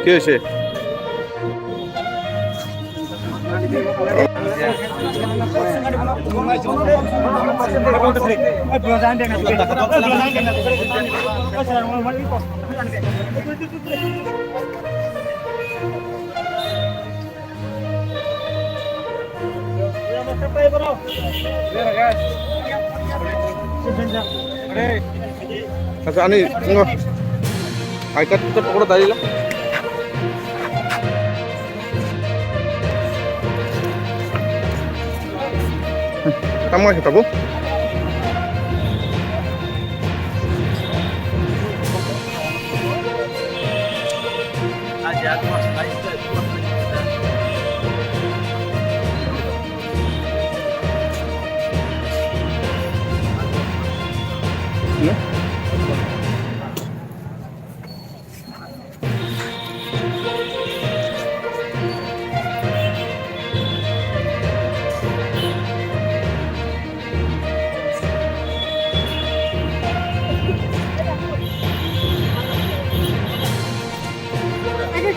কি হয়েছে? আচ্ছা আমি আই কার্ড পকড়ো দাঁড়িয়ে kamu ngasih tahu? Aja aku masuk lagi ke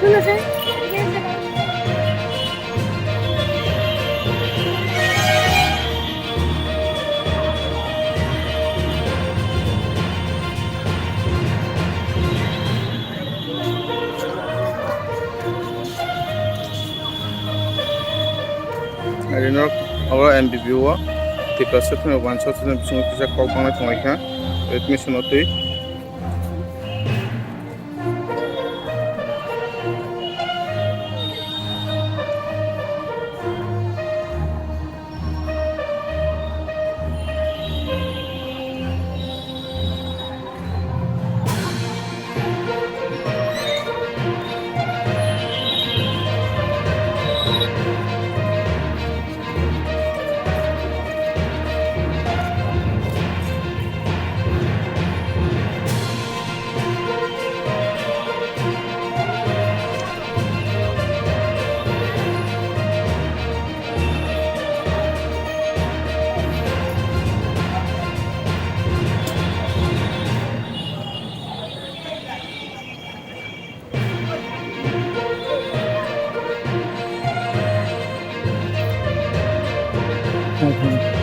শুনো sir Rinok awal MBBO di kelas itu nih one shot itu bisa kau panggil pengaikan admission itu.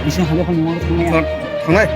Bisa halo kan mau tengah. Tengah.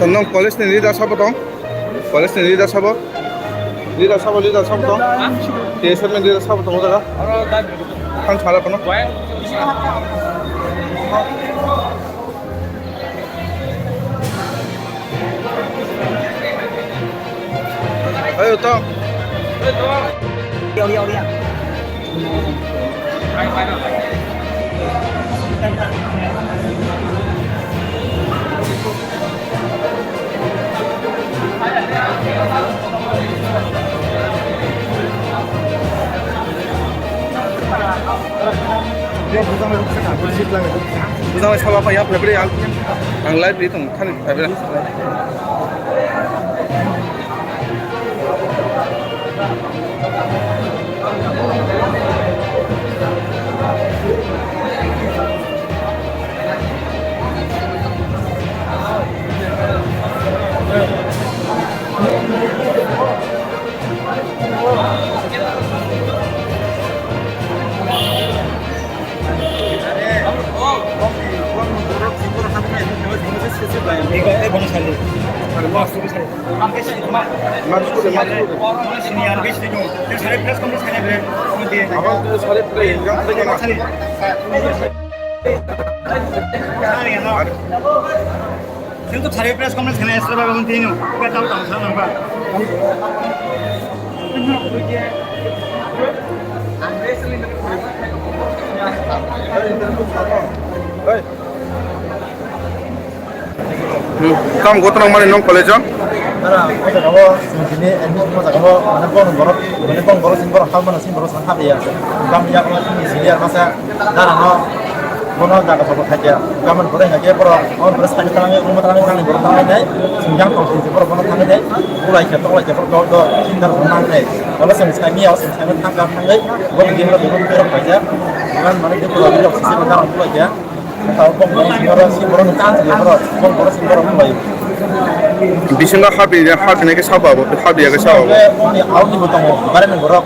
Senang college ni leader siapa dong? College ni leader siapa? Leader dong? TSM ni leader siapa dong? Udah kan salah apa? Ayo dong. Lihat. Bukan siapa apa ya, beli yang live itu kan beli. কিন্তু সারি press complex খানে এসে বাবা কোন দিনও পেটাল তামসা number Kamu gotong mana nong college? Karena kita kalau sini admission masa kalau mana pun boros sih boros hal mana sih boros sangat ya. Kami ya kalau sini sini masa darah no bono jaga sobat saja. Kami boleh nggak ya boros on boros tanya tanya rumah tanya tanya boros tanya deh. Senjang kalau sini boros bono tanya deh. Mulai kita do cinta rumah deh. Kalau sini kami ya sini kami tangkap tanggai. Bono gini lah bono boros aja. Dengan mana dia boros dia sisi darah dulu aja. Kalau pun boros sih boros tanya ya boros. Pun boros sih boros mulai. Bisinga happy naik siapa? Happy ya siapa? Ini awal ni betul. Barang borok,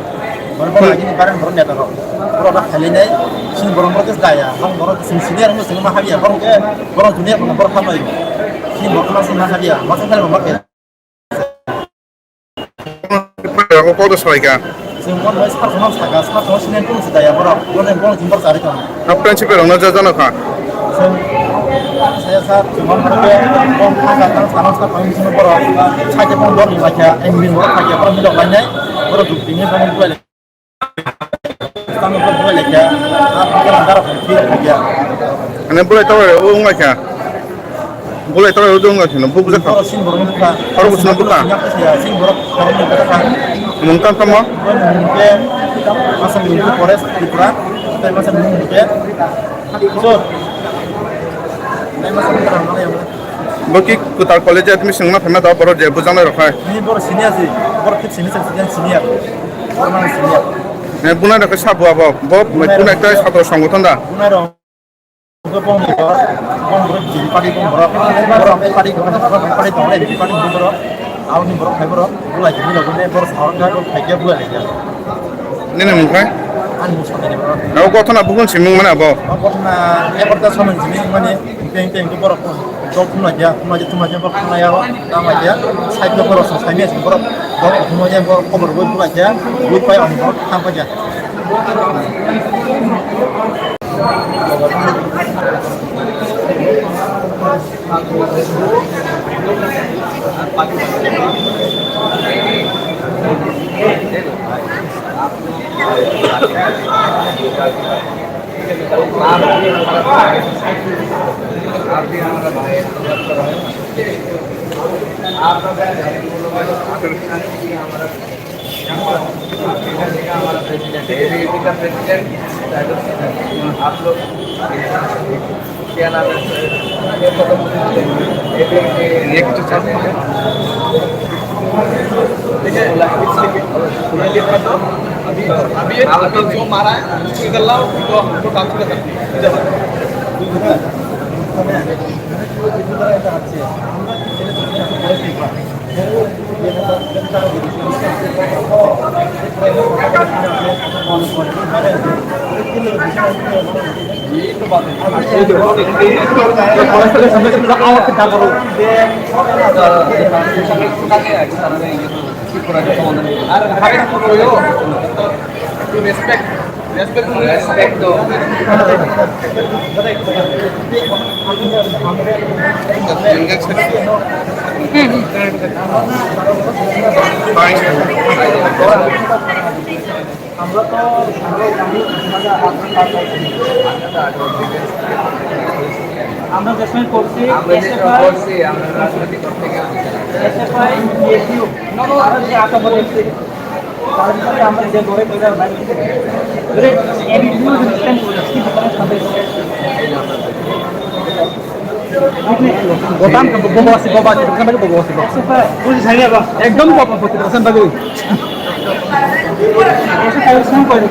barang lagi ni barang borok ni ada borok. Borok dah kali ni, sini borok borok tu daya. Orang borok sini orang mesti mah happy ya. Borok ke borok dunia pun borok sama itu. Sini borok masih mah happy ya. Masih kalau borok ya. Aku kau tu sebagai kan? Sini borok masih sekarang sini pun sedaya borok. Borok jumpa cari kan. Apa prinsip orang nak jalan kan? Saya saat cuma mereka mengatakan sama kami semua borok. Saja pun borok ni macam engine borok saja. Borok ni lainnya borok buktinya banyak dua lagi. Kami pun dua lagi. Kita antara pun saja. Ane boleh tahu orang macam? Boleh tahu orang macam? Nampu bukan? Borok sini borok ni bukan. Orang bukan bukan? Sini borok ni bukan. Mungkin sama? Mungkin masa minggu Polres Tripura. Tapi masa minggu so. Bagi kutar college admission mana pernah tahu baru je bukan ada rakai. Ini baru senior sih, baru kita senior. Orang senior. Bukan ada kesah buat bukan ada satu sanggutan dah. Bukan ada. Untuk pun jadi padi pun berapa padi tahu jadi padi pun berapa. Awal ni berapa berapa. Bulan jadi lagu ni baru seorang dah kau kerja bulan aja. Ini mungkin? Anu musuh ni berapa. Aku kau tu nak bukan simung mana apa? Aku nak pertama sama sini mana. Teng tu borok dok tu aja borok ya tam aja side tu borok sini sih borok dok tu aja borok cover tu aja buat pay on borok tam aja आप लोग क्या नाम अभी जो मारा है इधर लाओ तो हमको ट्रांसफर कर ये तो बात Respect to. আমরা দেশে করছি আমরা রাজনীতি করতে গেছি এসএফআই এসইউ আর যে আটা বলেছে তারপরে আমরা যে গড়ে কইরা বাইরে ধরে এডিটিও সিস্টেম করেছি ডিফারেন্স হবে গোদাম বড় আছে বাবা দোকান থেকে বড় আছে এসএফআই বুঝি ছাড়ি বাবা একদম কম করতে দোকান থেকে এসএফআই সম করে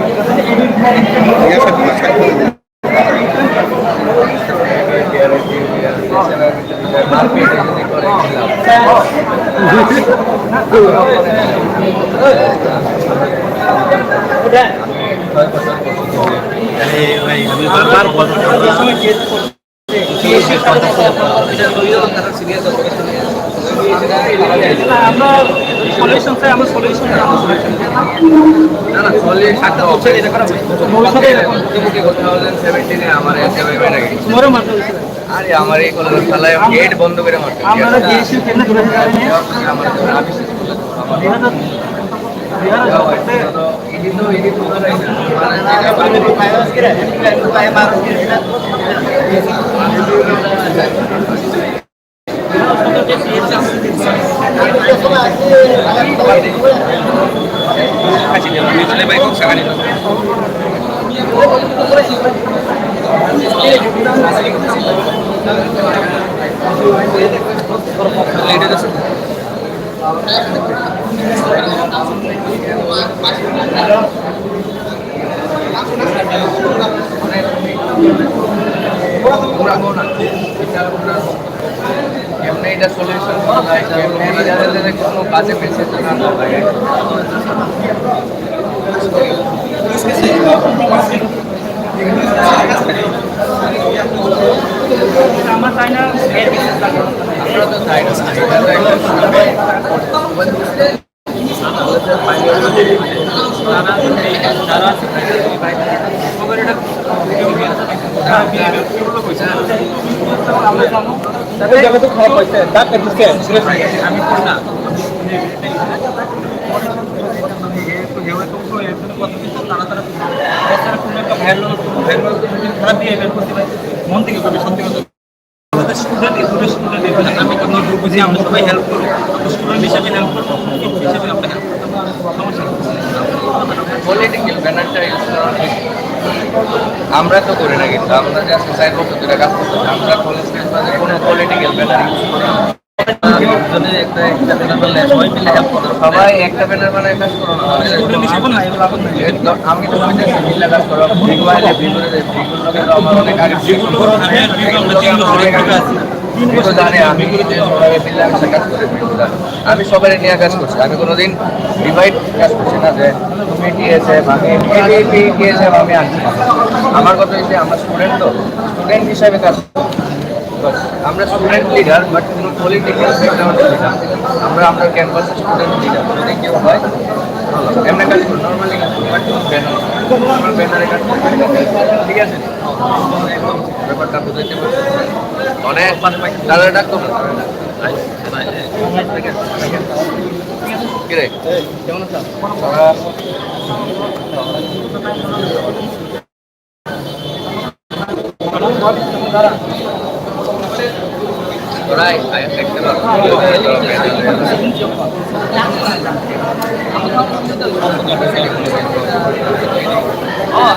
আমরা সলিউশন চাই, আমরা সলিউশন না না চল্লিশ সাতটা অপশন এটা করা ভবিষ্যতে এরকম 2017 আমার এসএমএ মেরে গেছে তোমারও মারতে হয়েছে। আরে আমার এই কলেজের শালায় গেট বন্ধ করে মারতে আপনারা দিয়েছি কেন ঘুরে যাবেন? আমার আবিষ্কার করতে আমার এমনি এটা সলিউশন করা যায় এমনি যাদের কোনো কাজে পেছে না লাগে আমরা চাই না এর বিশেষ লাগবে। আমরা তো চাই না মন থেকে করবে সত্যি কথা। আমি তো নোটবুক বুঝি আমরা সবাই হেল্প করবো, স্টুডেন্ট হিসেবে হেল্প করবো, হিসেবে আমরা হেল্প করবো, সমস্যা পলিটিক্যাল ব্যানারটা ইউজ করা ঠিক। আমরা তো করি না কিন্তু আমরা যে আজকে 4 বছর ধরে কাজ করছি আমরা কলেজ ক্যাম্পাসে কোনো পলিটিক্যাল ব্যানার ইউজ করি না। সবাই একটা ব্যানার বানায় কাজ করো না। আমি তো মিল্লা কাজ করো মোবাইলে ভিতরে আমার অনেক আগে জানে আমি কাজ করি। আমি সবাই নিয়ে কাজ করছি, আমি কোনোদিন ডিভাইড কাজ করছি না যে তুমি টিএসএফ আমি টিএসএফ আমি আনছি। আমার কথা হচ্ছে আমরা স্টুডেন্ট, তো স্টুডেন্ট হিসাবে কাজ আমরা স্টুডেন্ট লিডার বাট কোনো পলিটিক্যাল ব্যাকগ্রাউন্ড লিডার আমরা আপনার ক্যাম্পাসে স্টুডেন্ট লিডার যদি কেউ হয় এমনি কাজ করি নর্মালি কাজ করি বাট ব্যানার ব্যানারে কাজ করি ঠিক আছে ব্যাপারটা বুঝাইতে পারছি অনেক দাদা ডাকতো না কিরে কেমন আছো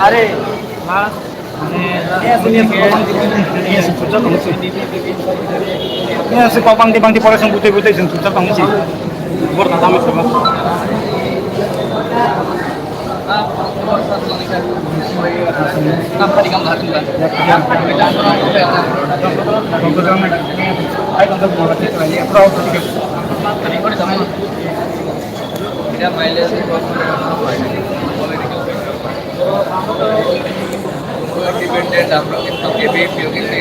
আরে kau bangti polis yang putih-putih yang susah banget sih. Gua tak tahu sama. Kenapa di kamu harus kan? Ayo kita buat kita lagi. Proud sedikit. Tadi kau di sana. Dia mileage itu dependent আমরা কিন্তু এবিপিও কিন্তু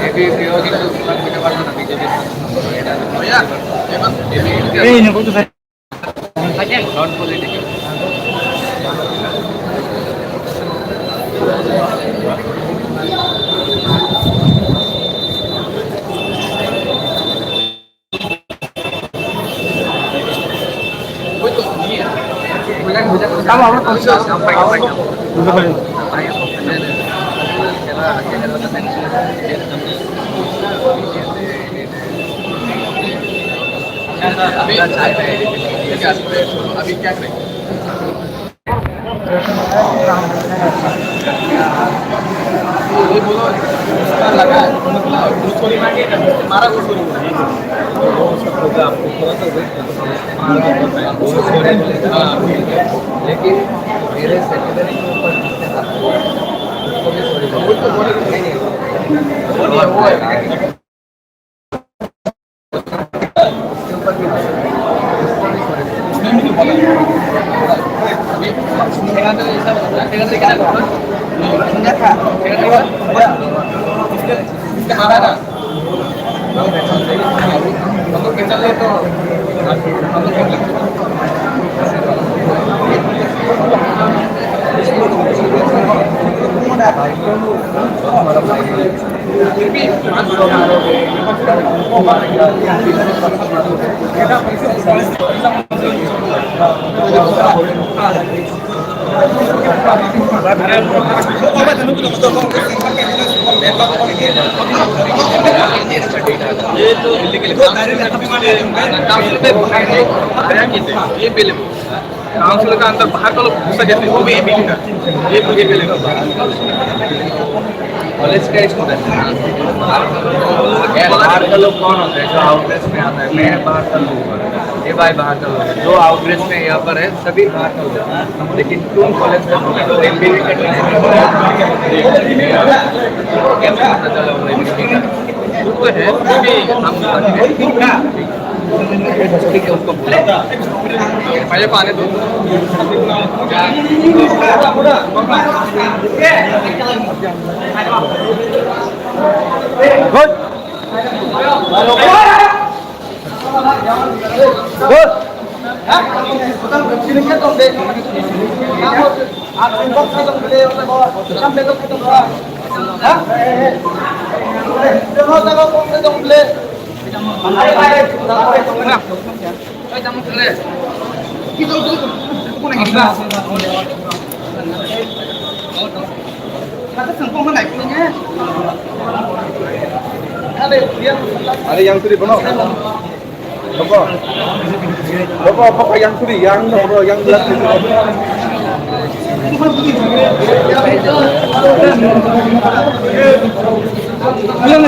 এবিপিও কিন্তু দিতে পারবো না BJP এই না কত থাকে not political kamu apa konsep sampai अभी क्या करें ये बोलो लगा घूसखोरी मांगे मारा घूसखोरी लेकिन मेरे सेकेंडरी के ऊपर काउंसिल का अंदर बाहर का लोग घुसा जाते वो भी ये बिल का ये बिल का कॉलेज का स्टूडेंट बाहर का लोग कौन होता है जो आउटलेट में आता है मैं बाहर का लोग ये भाई बाहर का लोग जो आउटलेट में यहाँ पर है सभी बाहर का लोग लेकिन तुम कॉलेज का तो MBA का कैसे पता चला वो MBA का तो है भी हम ठीक है उसको बोला पहले पाने दो Good. Good. Ada yang tadi benar. Apa yang tadi yang belas itu. Yang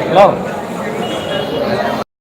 Hello.